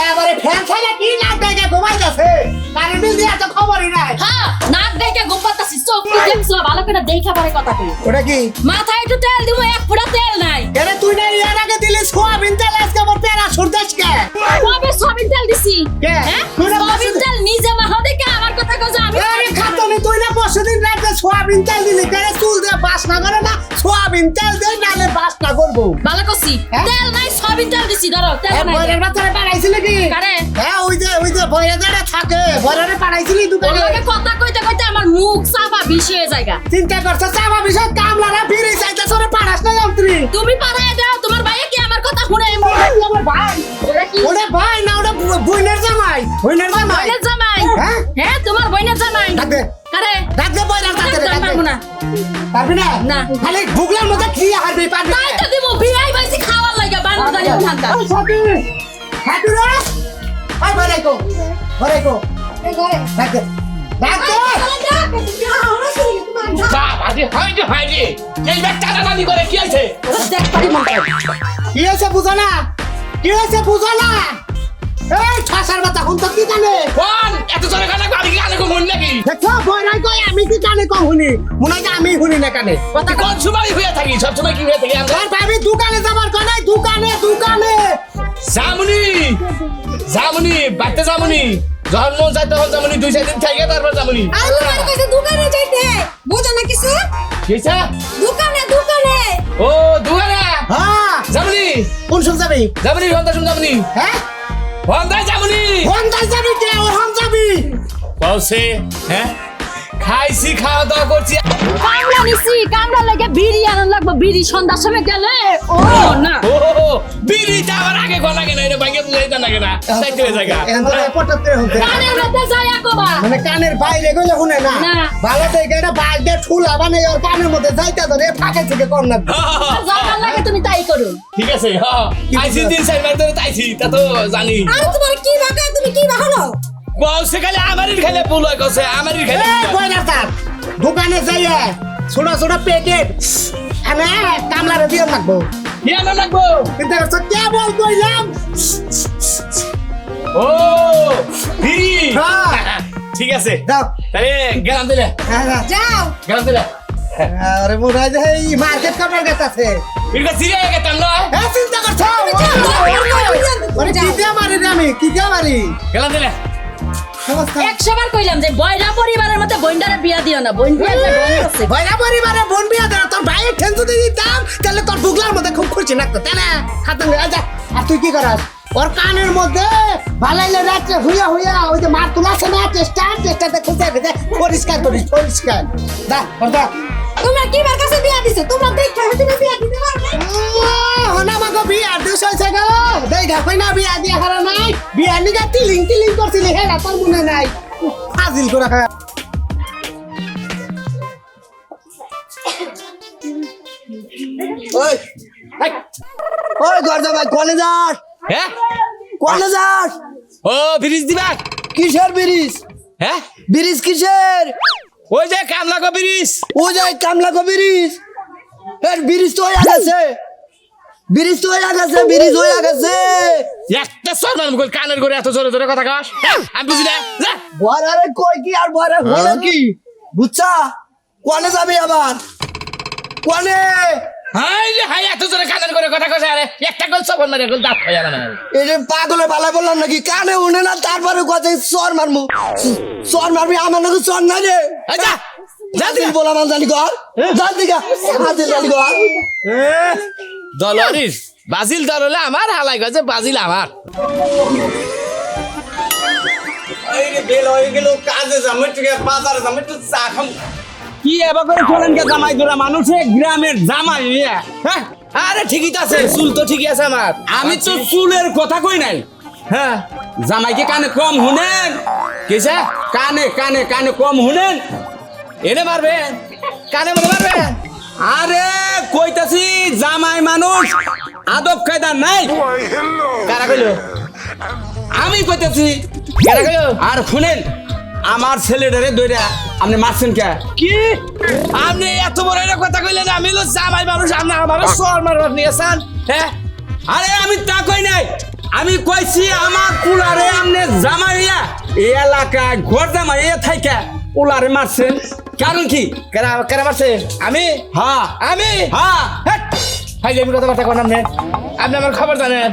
এবারে ফ্যান ছাড়া কি নাক দেখে ঘুমাইতেছে কারেন্ট বিল দিয়ে তো খবরই নাই। হ্যাঁ নাক দেখে ঘুমাতাছি চোখ কি দেখছো ভালো করে দেখা পরে কথা কই ওটা কি মাথায় একটু তেল দিমু এক ফোঁটা তেল নাই এরে তুই না এর আগে দিলি সোয়াবিন তেল আজকে আমার পেরা সুরদেশ কে কবে সবিন তেল দিছি কে? হ্যাঁ তুই না সবিন তেল নিজে মাথা দেখে আমার কথা কইছ আমি আরে খাতনি তুই না পরশুদিন রাতে সোয়াবিন তেল দিলি কেরে চুল দিয়ে বাস না করে না সোয়াবিন তেল দে নালে বাস না করবো। ভালো করছি হ্যাঁ? তেল নাই সবিন তেল দিছি ধরো তেল এ নাই বইয়ের বাচ্চারে পাঠাইছিলি কি? কারে হ্যাঁ ওই যে বইয়ের যারা থাকে বইয়ের পাঠাইছিলি দোকানে। ওলগে কথা কইতে কইতে আমার মুখ সাফা বিষে জায়গা চিন্তা করছ চাবা বিষয় কামলারা ফিরে যাইতেছ রে পাঠাস না যন্ত্রী। তুমি পারায় দাও তোমার ভাইয়া কি আমার কথা শুনে আমার ভাই ওরা কি ওরে ভাই না ওটা বইনের জামাই বইনের জামাই। বোনের জামাই হ্যাঁ? হ্যাঁ তোমার বোনের জামাই ডাক দে কারে ডাক দে বইনের ডাক দে ডাক পারবো দে। না পারবি না? না। খালি ভুগলার মধ্যে কি হারবি পারবি তাই তো দিব বিয়াই বাইছি খাওয়ার লাগা বান্ধব জানি ঠান্ডা ওই সাথী হাঁটু রে ওই ভরাইকো ডাক দে ডাক দে। বাবাজি হাইজি এই ব্যাগ টানাটানি করে কি হয়েছে? দেখ পারি মন কি হয়েছে বুঝো না কি হয়েছে বুঝো না এই ঠাসার মাথা হুন তো কি জানে কোন এত জোরে গানা আমি কি গানে কমন নাকি? দেখো বইরাই কই আমি কি কানে কম শুনি মনে হয় যে আমি শুনি না কানে কথা কোন সময় হয়ে থাকি সব সময় কি হয়ে থাকি আমরা তোর ভাবি দোকানে যাবার কোনায় দোকানে জামুনি জামুনি বাড়তে জামুনি যখন মন চাই তখন জামুনি 2-4 দিন থেকে তারপর জামুনি আর তোমার কাছে দোকানে যাইতে বুঝো না কিছু কিসা দোকানে ও দুয়ারা হ্যাঁ জামুনি কোন শুন যাবি জামুনি হন্তা শুন জামুনি হ্যাঁ হন্তা জামুনি কোনটা যাবি কে ও হাম যাবি বলছে হ্যাঁ খাইছি খাওয়া দাওয়া করছি কামড়া নিছি কামড়া লাগে বিড়ি আনন লাগবে বিড়ি সন্ধ্যার সময় গেলে ও না ও বিড়িটা আমার আগে কোন লাগে না এটা ভাঙে বুঝাইতে লাগে না চাইতে হয়ে জায়গা এখন তো পটাতে হচ্ছে কানের মধ্যে যায় আকবা মানে কানের বাইরে গেলে শুনে না না। ভালো থেকে এটা বাইরে ঠুলা বানাই ওর কানের মধ্যে যাইতে ধরে ফাঁকে থেকে কর না যাবার লাগে তুমি তাই করো ঠিক আছে হ্যাঁ আইসি 3-4 বার ধরে তাইছি তা তো জানি আর তোমার কি বাকা তুমি কি বাহলো বলছে খালি আমারই খেলে ভুল হয়ে গেছে আমারই খেলে বইনা স্যার দোকানে যাইয়ে ছোট ছোট প্যাকেট আমি কামলারে দিয়ে রাখবো কি আনা লাগবো কিন্তু কেবল কইলাম ও বিড়ি হ্যাঁ ঠিক আছে দাও তাহলে গেলাম দিলে হ্যাঁ, হ্যাঁ। যাও গেলাম দিলে আরে মনে হয় যে এই মার্কেট কাটার গেছে বিড়িটা সিরিয়া গেতাম না হ্যাঁ চিন্তা করছো মানে কি দিয়ে মারি রে আমি কি দিয়ে মারি গেলাম দিলে সমস্যা 100 বার কইলাম যে বয়রা পরিবারের মধ্যে বইন্ডারে বিয়া দিও না বইন বিয়া দিলে বয়রা আছে ভাইরা পরিবারে বোন বিয়া দেয় তোর ভাইয়ের ঠেন যদি দিতাম তাহলে তোর বুগলার মধ্যে খুব খুশি লাগতো তাই না হাতাঙ্গে আচ্ছা আর তুই কি করাস ওর কানের মধ্যে ভালাইলে রাত্রে হুইয়া ওই যে মার তুলাছে না চেষ্টাতে খুঁজে খুঁজে পরিষ্কার করিস পরিষ্কার দা ওর দা তোমরা কি বার কাছে বিয়া দিছো তোমরা দেখা হইতে বিয়া দিতে পারবে হনা মাগো বিয়া দিস হইছে গো দেই গাফাই না বিয়া দিয়া হারা নাই বিয়া নিগা টিলিং করছিলি হেলা তোর মনে নাই ফাজিল করে খা ওই ওই গর্দা ভাই কোনে যাস হ্যাঁ কোনে যাস ও ব্রিজ দিবা কিসের ব্রিজ হ্যাঁ ব্রিজ কিসের ওই যে কামলা গো ব্রিজ ও যাই কামলা কো ব্রিজ এর ব্রিজ তো হয়ে গেছে ব্রিজ হয়ে গেছে একটা সরমান কই কানের করে এত জোরে জোরে কথা কস হ্যাঁ, আমি বুঝি না যা বরারে কই কি আর বরে হলো কি বুঝছা কোনে যাবি আবার কোনে হাই রে হাই এত জোরে কানের করে কথা কস আরে একটা গোল সবন মারে গোল দাঁত হয়ে না এই যে পাগলে ভালো বললাম নাকি কানে উনে না তারপরে কথা চর মারবি আমার নাকি চর নাই রে যা যা দিল বলা মান জানি কর জান দিগা হাতে জানি কর দলরিস বাজিল দল হলে আমার হালাই গেছে বাজিল আমার আরে বেল হয়ে গেল কাজে যাম একটু বাজারে যাম একটু চা খাম কি এবার করে চলেন কে জামাই ধরা মানুষে গ্রামের জামাই হ্যাঁ আরে ঠিকই তো আছে চুল তো ঠিকই আছে আমার আমি তো চুলের কথা কই নাই হ্যাঁ জামাইকে কানে কম শুনেন কিসে কানে কানে কানে কম শুনেন এনে মারবেন কানে মনে মারবেন আরে কইতাছি জামাই মানুষ আদব কায়দা নাই কারা কইলো আমি কইতাছি কারা কইলো আর শুনেন আমার ছেলেটারে দইরা আপনি মারছেন কে কি আপনি এত বড় একটা কথা কইলেন আমি হলো জামাই মানুষ আপনি আমারও সর মারবার নিয়েছেন হ্যাঁ আরে আমি তা কই নাই আমি কইছি আমার পুলারে আমনে জামাইয়া এই এলাকায় ঘর জামাইয়া থাইকা পুলারে মারছেন কারণ কি? কেরা কেরা মারছে আমি হ্যাঁ আমি হ্যাঁ ভাই আমি কথাবার্তা কোন আপনি আপনি আমার খবর জানেন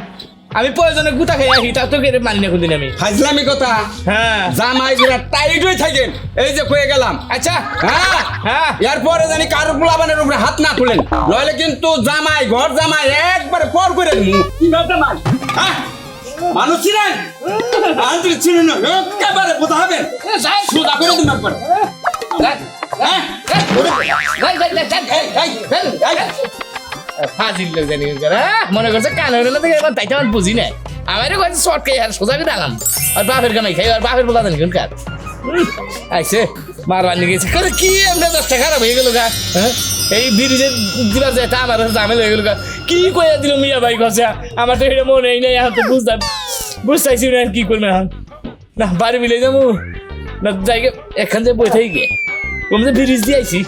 আমি প্রয়োজনে গুতা খেয়ে আসি তা তো কেড়ে মানি না কোনদিন আমি ফাজলামি কথা। হ্যাঁ জামাই গুলা টাইট হয়ে থাকেন এই যে কয়ে গেলাম। আচ্ছা হ্যাঁ হ্যাঁ এরপরে জানি কারো পোলাবানের উপরে হাত না তুলেন, নইলে কিন্তু জামাই ঘর জামাই একবারে পর করে দিমু। কি ঘর জামাই? হ্যাঁ মানুষ ছিলেন আন্তর ছিলেন না একেবারে বোঝা হবে সুদা করে দিন একবার। হ্যাঁ ফাজিল লোক জানি মনে করছে কান হইল না দেখে তাই আমার বুঝি নাই আমারও কাছে শর্ট খাই আর সোজা করে আলাম আর বাপের কামাই খাই আর বাপের বলা জানি কোন কার আইসে মারবার নিয়ে গেছে করে কি আমরা 10 টাকা খারাপ হয়ে গেল গা এই ব্রিজে দিবার যায় তা আমার ঝামেলা হয়ে গেল গা কি কইয়া দিল মিয়া ভাই কাছে আমার তো এটা মনে নাই এখন তো বুঝতাইছি না কি করবে এখন না বাড়ি মিলে যাবো না জায়গা এখান থেকে বই থেকে গিয়ে ব্রিজ দিয়ে আইছি